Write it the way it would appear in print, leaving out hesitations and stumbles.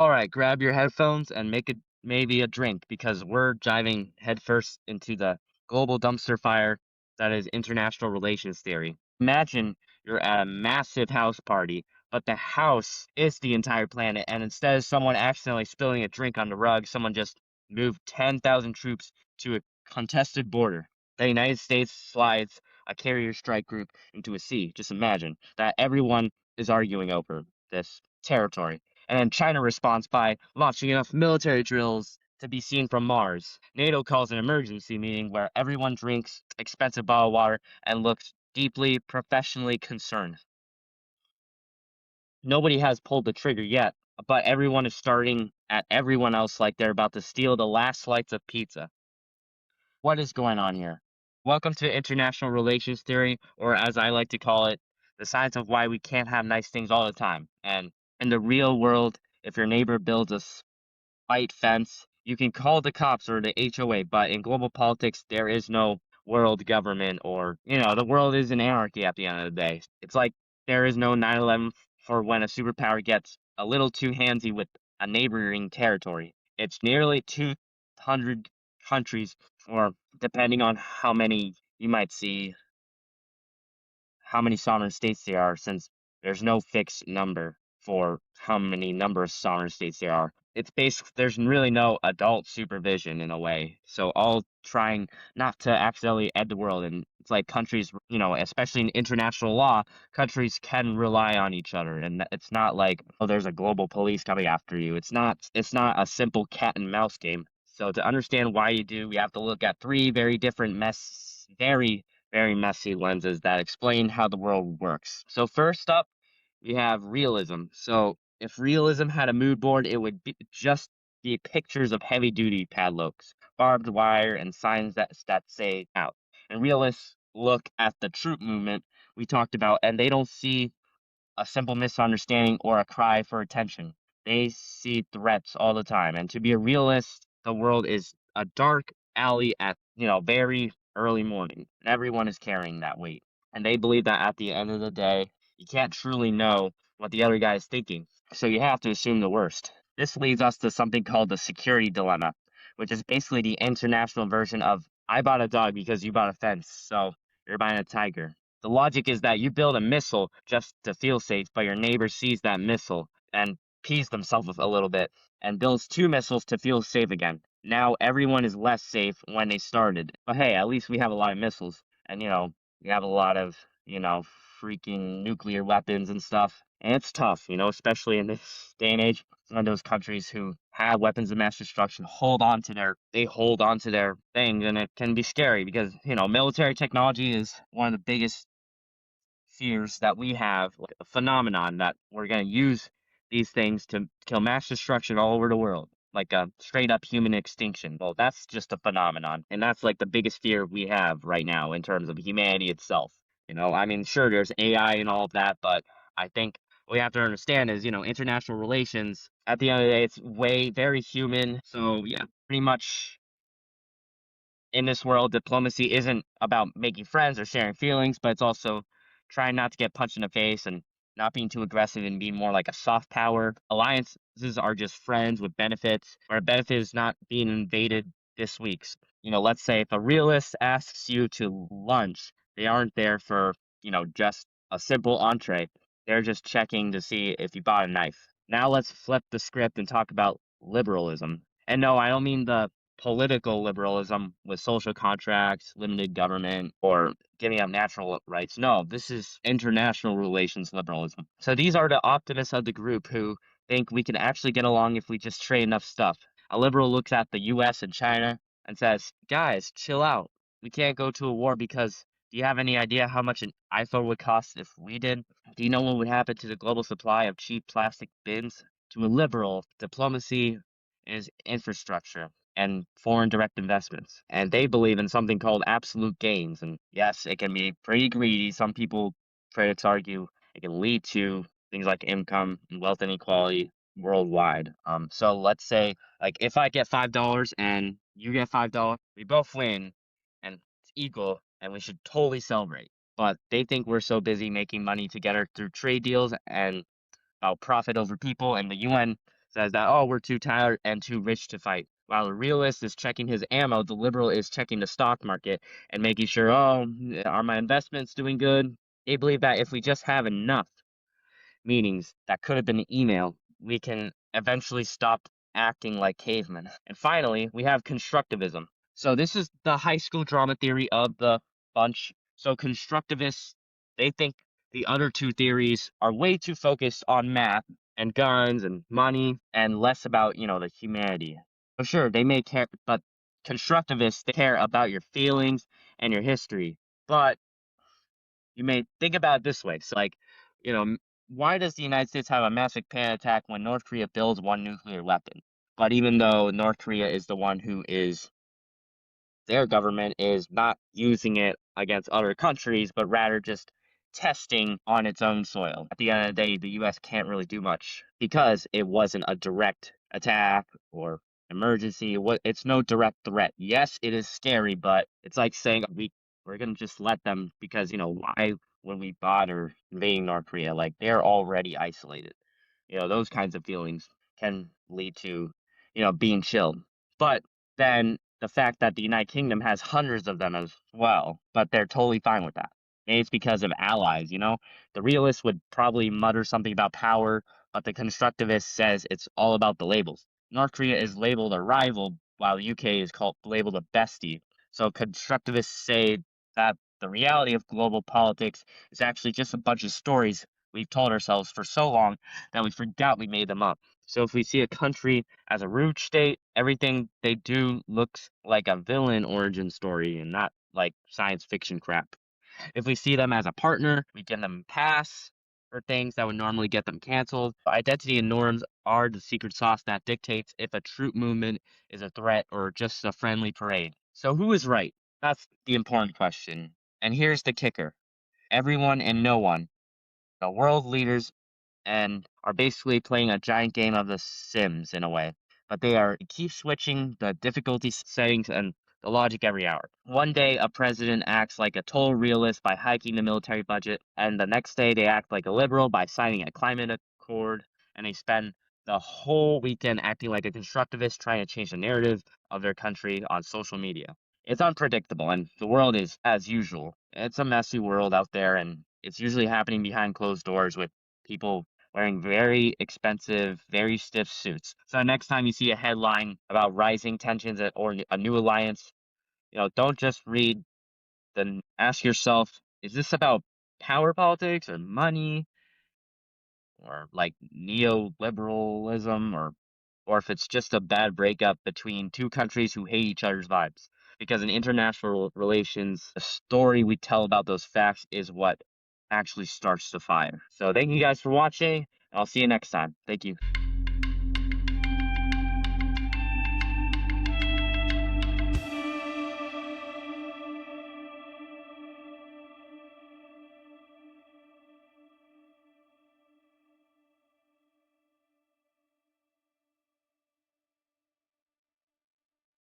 All right, grab your headphones and make it maybe a drink because we're diving headfirst into the global dumpster fire that is international relations theory. Imagine you're at a massive house party, but the house is the entire planet, and instead of someone accidentally spilling a drink on the rug, someone just moved 10,000 troops to a contested border. The United States slides a carrier strike group into a sea. Just imagine that everyone is arguing over this territory. And then China responds by launching enough military drills to be seen from Mars. NATO calls an emergency meeting where everyone drinks expensive bottled water and looks deeply professionally concerned. Nobody has pulled the trigger yet, but everyone is starting at everyone else like they're about to steal the last slice of pizza. What is going on here? Welcome to international relations theory, or as I like to call it, the science of why we can't have nice things all the time. And in the real world, if your neighbor builds a white fence, you can call the cops or the HOA, but in global politics, there is no world government or, the world is an anarchy at the end of the day. It's like there is no 9/11 for when a superpower gets a little too handsy with a neighboring territory. It's nearly 200 countries, or depending on how many you might see, how many sovereign states there are, since there's no fixed number for how many number of sovereign states there are. It's basically there's really no adult supervision in a way. So all trying not to accidentally end the world. And it's like countries, especially in international law, countries can rely on each other. And it's not like, oh, there's a global police coming after you. It's not a simple cat and mouse game. So to understand why you do, we have to look at three very different very messy lenses that explain how the world works. So first up, we have realism. So if realism had a mood board, it would just be pictures of heavy-duty padlocks, barbed wire, and signs that say out. And realists look at the troop movement we talked about, and they don't see a simple misunderstanding or a cry for attention. They see threats all the time. And to be a realist, the world is a dark alley at, very early morning. And everyone is carrying that weight. And they believe that at the end of the day, you can't truly know what the other guy is thinking. So you have to assume the worst. This leads us to something called the security dilemma, which is basically the international version of I bought a dog because you bought a fence, so you're buying a tiger. The logic is that you build a missile just to feel safe, but your neighbor sees that missile and pees themselves a little bit and builds two missiles to feel safe again. Now everyone is less safe when they started. But hey, at least we have a lot of missiles. And, we have a lot of, freaking nuclear weapons and stuff. And it's tough, especially in this day and age. And those countries who have weapons of mass destruction hold on to their thing, and it can be scary because, military technology is one of the biggest fears that we have, like a phenomenon that we're going to use these things to kill mass destruction all over the world, like a straight up human extinction. Well, that's just a phenomenon, and that's like the biggest fear we have right now in terms of humanity itself. I mean, sure, there's AI and all of that, but I think what we have to understand is, international relations, at the end of the day, it's very human. So, yeah, pretty much in this world, diplomacy isn't about making friends or sharing feelings, but it's also trying not to get punched in the face and not being too aggressive and being more like a soft power. Alliances are just friends with benefits, where a benefit is not being invaded this week's. Let's say if a realist asks you to lunch, they aren't there for, just a simple entree. They're just checking to see if you bought a knife. Now let's flip the script and talk about liberalism. And no, I don't mean the political liberalism with social contracts, limited government, or giving up natural rights. No, this is international relations liberalism. So these are the optimists of the group who think we can actually get along if we just trade enough stuff. A liberal looks at the US and China and says, guys, chill out. We can't go to a war because do you have any idea how much an iPhone would cost if we did? Do you know what would happen to the global supply of cheap plastic bins? To a liberal, diplomacy is infrastructure and foreign direct investments. And they believe in something called absolute gains. And yes, it can be pretty greedy. Some people, critics argue, it can lead to things like income and wealth inequality worldwide. So let's say, like, if I get $5 and you get $5, we both win and it's equal and we should totally celebrate. But they think we're so busy making money together through trade deals and about profit over people, and the UN says that, oh, we're too tired and too rich to fight. While the realist is checking his ammo, the liberal is checking the stock market and making sure, oh, are my investments doing good? They believe that if we just have enough meetings that could have been an email, we can eventually stop acting like cavemen. And finally, we have constructivism. So this is the high school drama theory of the bunch. So constructivists, they think the other two theories are way too focused on math and guns and money and less about, the humanity. So sure, they may care, but constructivists, they care about your feelings and your history. But you may think about it this way. So, like, why does the United States have a massive panic attack when North Korea builds one nuclear weapon? But even though North Korea is the one who is their government is not using it against other countries, but rather just testing on its own soil. At the end of the day, the US can't really do much because it wasn't a direct attack or emergency. It's no direct threat. Yes, it is scary, but it's like saying we're gonna just let them because why when we bother invading North Korea? Like they're already isolated. Those kinds of feelings can lead to, being chilled. But then the fact that the United Kingdom has hundreds of them as well, but they're totally fine with that. Maybe it's because of allies. The realist would probably mutter something about power, but the constructivist says it's all about the labels. North Korea is labeled a rival, while the UK is called labeled a bestie. So constructivists say that the reality of global politics is actually just a bunch of stories we've told ourselves for so long that we forgot we made them up. So if we see a country as a rude state, everything they do looks like a villain origin story and not like science fiction crap. If we see them as a partner, we give them pass for things that would normally get them canceled. Identity and norms are the secret sauce that dictates if a troop movement is a threat or just a friendly parade. So who is right? That's the important question. And here's the kicker. Everyone and no one. The world leaders and are basically playing a giant game of The Sims in a way. But they keep switching the difficulty settings and the logic every hour. One day, a president acts like a total realist by hiking the military budget, and the next day, they act like a liberal by signing a climate accord, and they spend the whole weekend acting like a constructivist trying to change the narrative of their country on social media. It's unpredictable, and the world is as usual. It's a messy world out there, and it's usually happening behind closed doors with people wearing very expensive, very stiff suits. So next time you see a headline about rising tensions or a new alliance, don't just read, then ask yourself, is this about power politics or money or like neoliberalism or if it's just a bad breakup between two countries who hate each other's vibes. Because in international relations, the story we tell about those facts is what actually starts the fire. So thank you guys for watching, and I'll see you next time. Thank you.